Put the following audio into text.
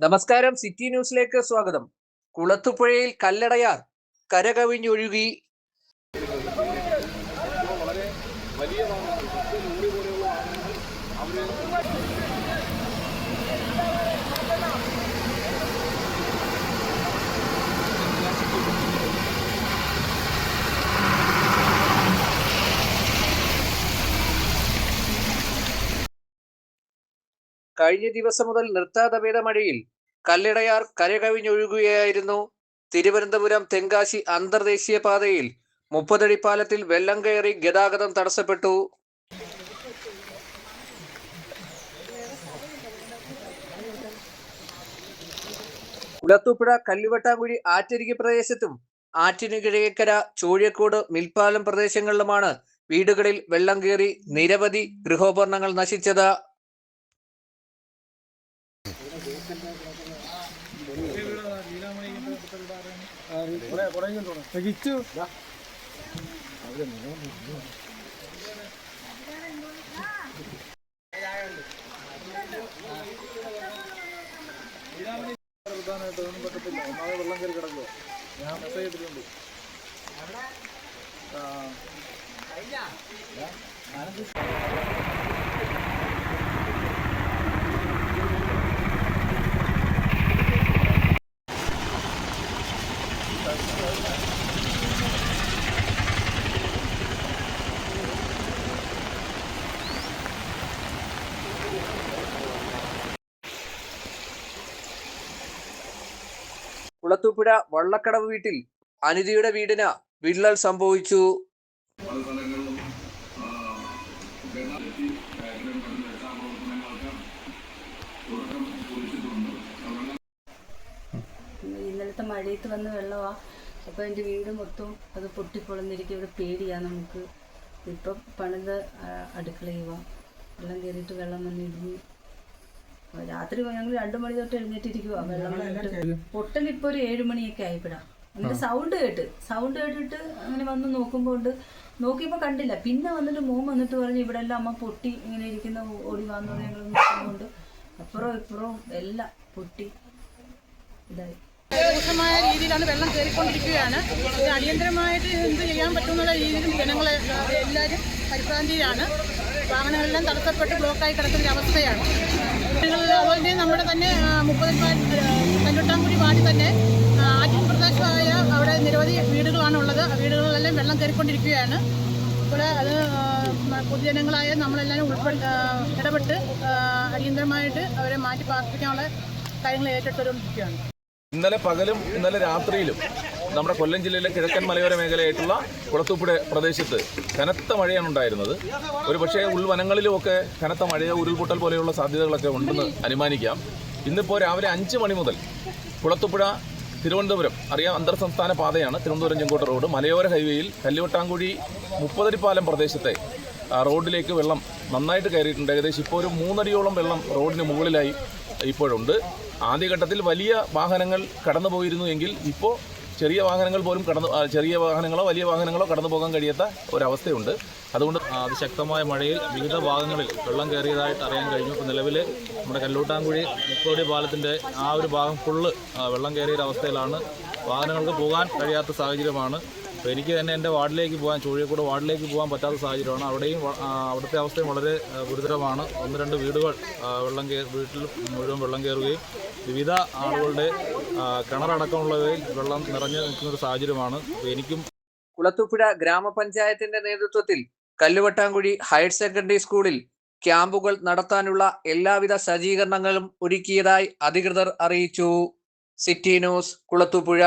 നമസ്കാരം, സിറ്റി ന്യൂസിലേക്ക് സ്വാഗതം. കുളത്തുപുഴയിൽ കല്ലടയാർ കരകവിഞ്ഞൊഴുകി. കഴിഞ്ഞ ദിവസം മുതൽ നിർത്താതെ പെയ്ത മഴയിൽ കല്ലടയാർ കരകവിഞ്ഞൊഴുകുകയായിരുന്നു. തിരുവനന്തപുരം തെങ്കാശി അന്തർദേശീയ പാതയിൽ 30 അടി പാലത്തിൽ വെള്ളം കയറി ഗതാഗതം തടസ്സപ്പെട്ടു. കുളത്തൂപ്പുഴ കല്ലുവട്ടാങ്കുഴി ആറ്റരികെ പ്രദേശത്തും ആറ്റിനു കിഴക്കേക്കര ചോഴിയക്കോട് മിൽപ്പാലം പ്രദേശങ്ങളിലുമാണ് വീടുകളിൽ വെള്ളം കയറി നിരവധി ഗൃഹോപകരണങ്ങൾ നശിച്ചത്. വെള്ളം കയറി കിടക്കുമോ? ഞാൻ മെസ്സേജ് ഇട്ടിട്ടുണ്ട്. കുളത്തൂപ്പുഴ വള്ളക്കടവ് വീട്ടിൽ അനിതയുടെ വീടിന് വിള്ളൽ സംഭവിച്ചു. ഇന്നലത്തെ മഴയത്ത് വന്ന വെള്ളമാ. അപ്പോൾ എൻ്റെ വീട് മൊത്തം അത് പൊട്ടിപ്പൊളന്നിരിക്കും. ഇവിടെ പേടിയാ നമുക്ക്. ഇപ്പം പണിത അടുക്കളയുവാ വെള്ളം കയറിയിട്ട് വെള്ളം വന്നിരുന്നു. രാത്രി ഞങ്ങൾ 2 മണി തൊട്ട് എഴുന്നേറ്റിരിക്കുക. വെള്ളം വന്നിട്ട് പൊട്ടലിപ്പോൾ ഒരു 7 മണിയൊക്കെ ആയിപ്പെടാം. എന്നിട്ട് സൗണ്ട് കേട്ടിട്ട് അങ്ങനെ വന്ന് നോക്കിയപ്പോൾ കണ്ടില്ല. പിന്നെ വന്നിട്ട് മോൻ വന്നിട്ട് പറഞ്ഞ് ഇവിടെ എല്ലാം അമ്മ പൊട്ടി ഇങ്ങനെ ഇരിക്കുന്ന ഓടി വന്നു. ഞങ്ങൾ നോക്കുന്നുണ്ട് അപ്പുറവും ഇപ്പുറവും എല്ലാം പൊട്ടി ഇതായി. രൂക്ഷമായ രീതിയിലാണ് വെള്ളം കയറിക്കൊണ്ടിരിക്കുകയാണ്. ഇത് അടിയന്തരമായിട്ട് എന്ത് ചെയ്യാൻ പറ്റുമെന്നുള്ള രീതിയിൽ ജനങ്ങൾ എല്ലാവരും പരിഭ്രാന്തിയിലാണ്. വാഹനങ്ങളെല്ലാം തടസ്സപ്പെട്ട് ബ്ലോക്കായി കിടക്കുന്ന അവസ്ഥയാണ്. അതുപോലെ നമ്മുടെ തന്നെ 30 കല്ലുവട്ടാങ്കുഴി വാർഡിൽ തന്നെ ആറ്റിൻ പ്രദേശമായ അവിടെ നിരവധി വീടുകളാണ് ഉള്ളത്. ആ വീടുകളിലെല്ലാം വെള്ളം കയറിക്കൊണ്ടിരിക്കുകയാണ്. ഇപ്പോൾ അത് പൊതുജനങ്ങളായ നമ്മളെല്ലാവരും ഇടപെട്ട് അടിയന്തരമായിട്ട് അവരെ മാറ്റി പാർപ്പിക്കാനുള്ള കാര്യങ്ങൾ ഏറ്റെടുത്തുകൊണ്ടിരിക്കുകയാണ്. ഇന്നലെ പകലും ഇന്നലെ രാത്രിയിലും നമ്മുടെ കൊല്ലം ജില്ലയിലെ കിഴക്കൻ മലയോര മേഖലയായിട്ടുള്ള കുളത്തൂപ്പുഴ പ്രദേശത്ത് കനത്ത മഴയാണ് ഉണ്ടായിരുന്നത്. ഒരു പക്ഷേ ഉൾവനങ്ങളിലുമൊക്കെ കനത്ത മഴയോ ഉരുൾപൊട്ടൽ പോലെയുള്ള സാധ്യതകളൊക്കെ ഉണ്ടെന്ന് അനുമാനിക്കാം. ഇന്നിപ്പോൾ രാവിലെ 5 മണി മുതൽ കുളത്തൂപ്പുഴ തിരുവനന്തപുരം അന്തർ സംസ്ഥാന പാതയാണ്. തിരുവനന്തപുരം ചെങ്കോട്ട റോഡ് മലയോര ഹൈവേയിൽ കല്ലുവട്ടാങ്കുഴി 30 അടി പാലം പ്രദേശത്തെ റോഡിലേക്ക് വെള്ളം നന്നായിട്ട് കയറിയിട്ടുണ്ട്. ഏകദേശം ഇപ്പോൾ ഒരു 3 അടിയോളം വെള്ളം റോഡിന് മുകളിലായി ഇപ്പോഴുണ്ട്. ആദ്യഘട്ടത്തിൽ വലിയ വാഹനങ്ങൾ കടന്നു പോയിരുന്നു എങ്കിൽ ഇപ്പോൾ ചെറിയ വാഹനങ്ങൾ പോലും ചെറിയ വാഹനങ്ങളോ വലിയ വാഹനങ്ങളോ കടന്നു പോകാൻ കഴിയാത്ത ഒരവസ്ഥയുണ്ട്. അതുകൊണ്ട് അതിശക്തമായ മഴയിൽ വിവിധ ഭാഗങ്ങളിൽ വെള്ളം കയറിയതായിട്ട് അറിയാൻ കഴിഞ്ഞു. ഇപ്പോൾ നിലവിൽ നമ്മുടെ കല്ലുവട്ടാങ്കുഴി 30 അടി പാലത്തിൻ്റെ ആ ഒരു ഭാഗം ഫുള്ള് വെള്ളം കയറിയൊരവസ്ഥയിലാണ്. വാഹനങ്ങൾക്ക് പോകാൻ കഴിയാത്ത സാഹചര്യമാണ്. അപ്പോൾ എനിക്ക് തന്നെ എൻ്റെ വാർഡിലേക്ക് പോകാൻ ചോഴിയക്കോട് വാർഡിലേക്ക് പോകാൻ പറ്റാത്ത സാഹചര്യമാണ്. അവിടുത്തെ അവസ്ഥയും വളരെ ഗുരുതരമാണ്. 1-2 വീടുകൾ വീട്ടിൽ മുഴുവൻ വെള്ളം കയറുകയും വിവിധ ആളുകളുടെ കിണറടക്കമുള്ളവയിൽ വെള്ളം നിറഞ്ഞു നിൽക്കുന്നൊരു സാഹചര്യമാണ്. എനിക്കും കുളത്തൂപ്പുഴ ഗ്രാമപഞ്ചായത്തിന്റെ നേതൃത്വത്തിൽ കല്ലുവട്ടാങ്കുഴി ഹയർ സെക്കൻഡറി സ്കൂളിൽ ക്യാമ്പുകൾ നടത്താനുള്ള എല്ലാവിധ സജ്ജീകരണങ്ങളും ഒരുക്കിയതായി അധികൃതർ അറിയിച്ചു. City news, Kulathupuzha.